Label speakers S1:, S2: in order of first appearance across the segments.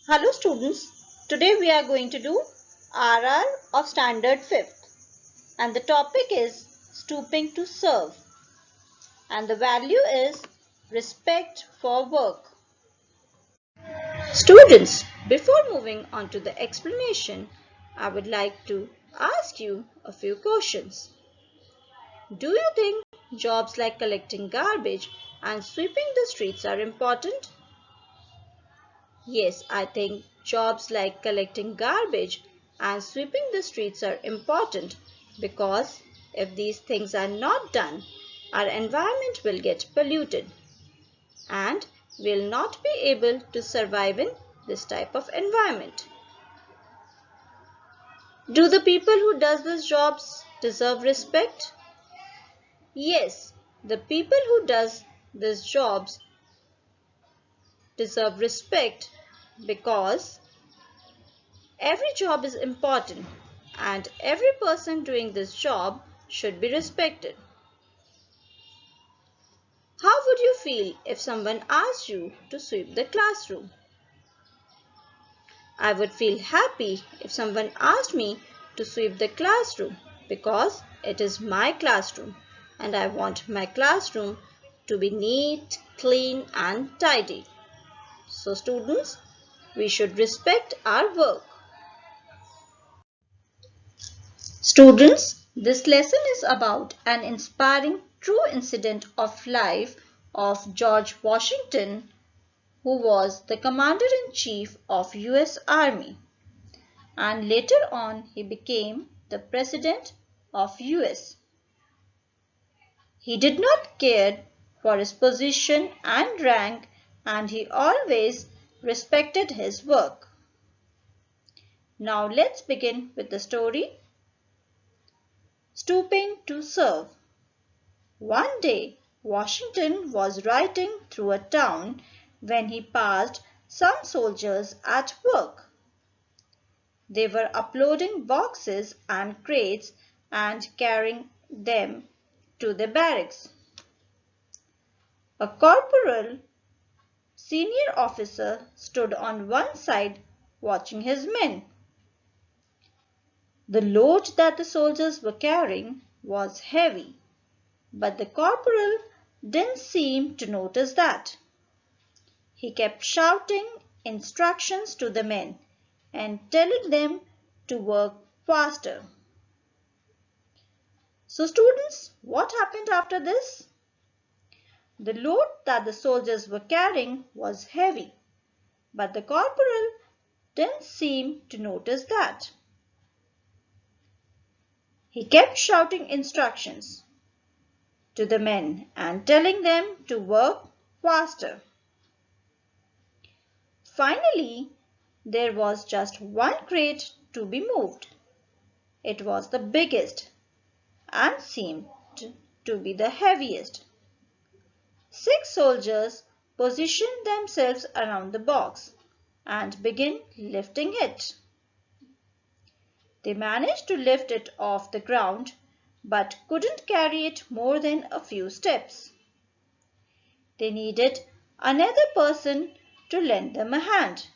S1: Hello students, today we are going to do R.R. of Standard 5th and the topic is Stooping to Serve and the value is Respect for Work. Students, before moving on to the explanation, I would like to ask you a few questions. Do you think jobs like collecting garbage and sweeping the streets are important? Yes, I think jobs like collecting garbage and sweeping the streets are important because if these things are not done, our environment will get polluted and we'll not be able to survive in this type of environment. Do the people who does these jobs deserve respect? Yes, the people who does these jobs deserve respect because every job is important and every person doing this job should be respected. How would you feel if someone asked you to sweep the classroom? I would feel happy if someone asked me to sweep the classroom because it is my classroom and I want my classroom to be neat, clean and tidy. So students, we should respect our work. Students, this lesson is about an inspiring true incident of life of George Washington, who was the Commander-in-Chief of US Army and later on he became the President of US. He did not care for his position and rank and he always respected his work. Now let's begin with the story Stooping to Serve. One day, Washington was riding through a town when he passed some soldiers at work. They were uploading boxes and crates and carrying them to the barracks. A corporal, senior officer, stood on one side watching his men. The load that the soldiers were carrying was heavy, but the corporal didn't seem to notice that. He kept shouting instructions to the men and telling them to work faster. So students, what happened after this? The load that the soldiers were carrying was heavy, but the corporal didn't seem to notice that. He kept shouting instructions to the men and telling them to work faster. Finally, there was just one crate to be moved. It was the biggest and seemed to be the heaviest. 6 soldiers positioned themselves around the box and began lifting it. They managed to lift it off the ground but couldn't carry it more than a few steps. They needed another person to lend them a hand.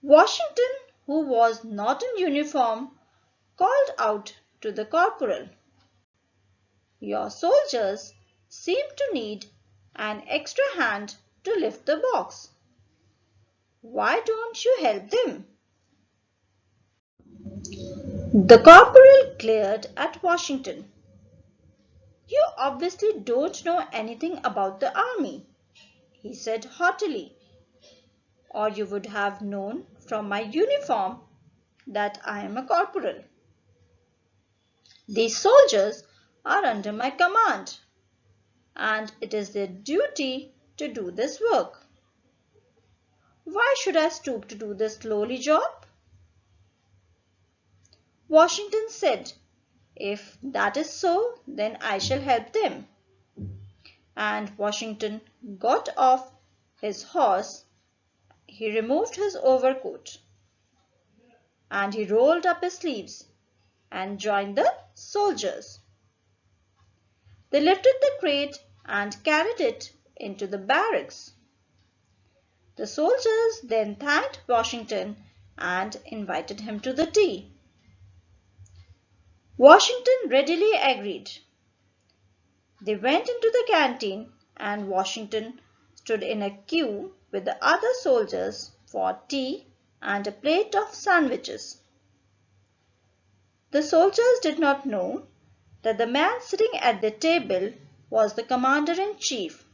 S1: Washington, who was not in uniform, called out to the corporal, "Your soldiers seem to need an extra hand to lift the box. Why don't you help them?" The corporal glared at Washington. "You obviously don't know anything about the army," he said haughtily, "or you would have known from my uniform that I am a corporal. These soldiers are under my command, and it is their duty to do this work. Why should I stoop to do this lowly job?" Washington said, "If that is so, then I shall help them." And Washington got off his horse. He removed his overcoat and he rolled up his sleeves and joined the soldiers. They lifted the crate and carried it into the barracks. The soldiers then thanked Washington and invited him to the tea. Washington readily agreed. They went into the canteen and Washington stood in a queue with the other soldiers for tea and a plate of sandwiches. The soldiers did not know that the man sitting at the table was the commander-in-chief.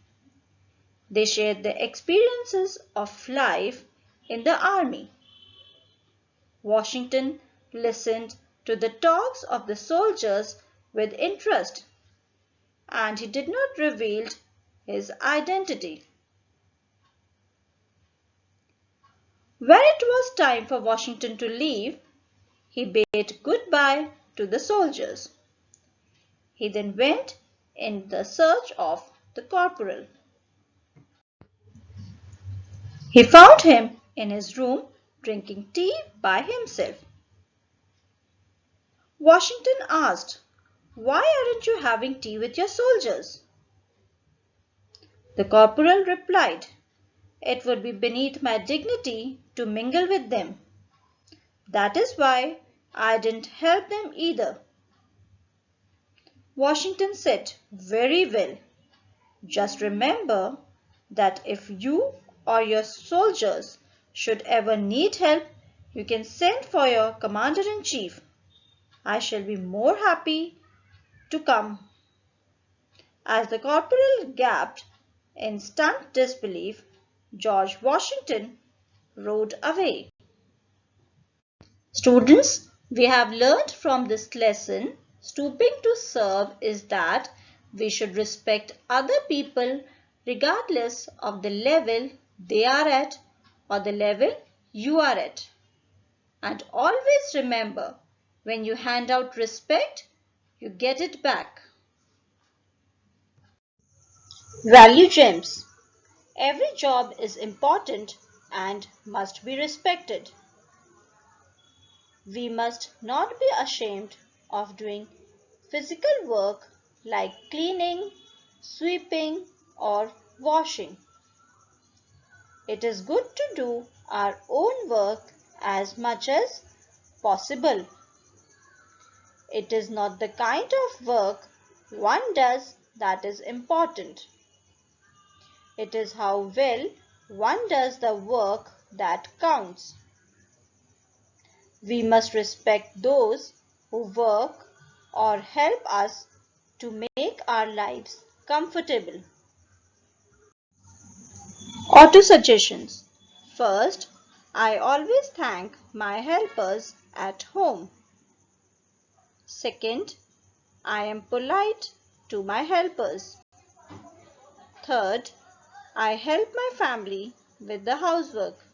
S1: They shared the experiences of life in the army. Washington listened to the talks of the soldiers with interest, and he did not reveal his identity. When it was time for Washington to leave, he bade goodbye to the soldiers. He then went in the search of the corporal. He found him in his room drinking tea by himself. Washington asked, "Why aren't you having tea with your soldiers?" The corporal replied, "It would be beneath my dignity to mingle with them. That is why I didn't help them either." Washington said, "Very well. Just remember that if you or your soldiers should ever need help, you can send for your commander-in-chief. I shall be more happy to come." As the corporal gaped in stunned disbelief, George Washington rode away. Students, we have learned from this lesson, stooping to serve is that we should respect other people regardless of the level they are at or the level you are at. And always remember, when you hand out respect, you get it back. Value gems. Every job is important and must be respected. We must not be ashamed of doing physical work like cleaning, sweeping, or washing. It is good to do our own work as much as possible. It is not the kind of work one does that is important. It is how well one does the work that counts. We must respect those who work or help us to make our lives comfortable. Auto suggestions. First, I always thank my helpers at home. Second, I am polite to my helpers. Third, I help my family with the housework.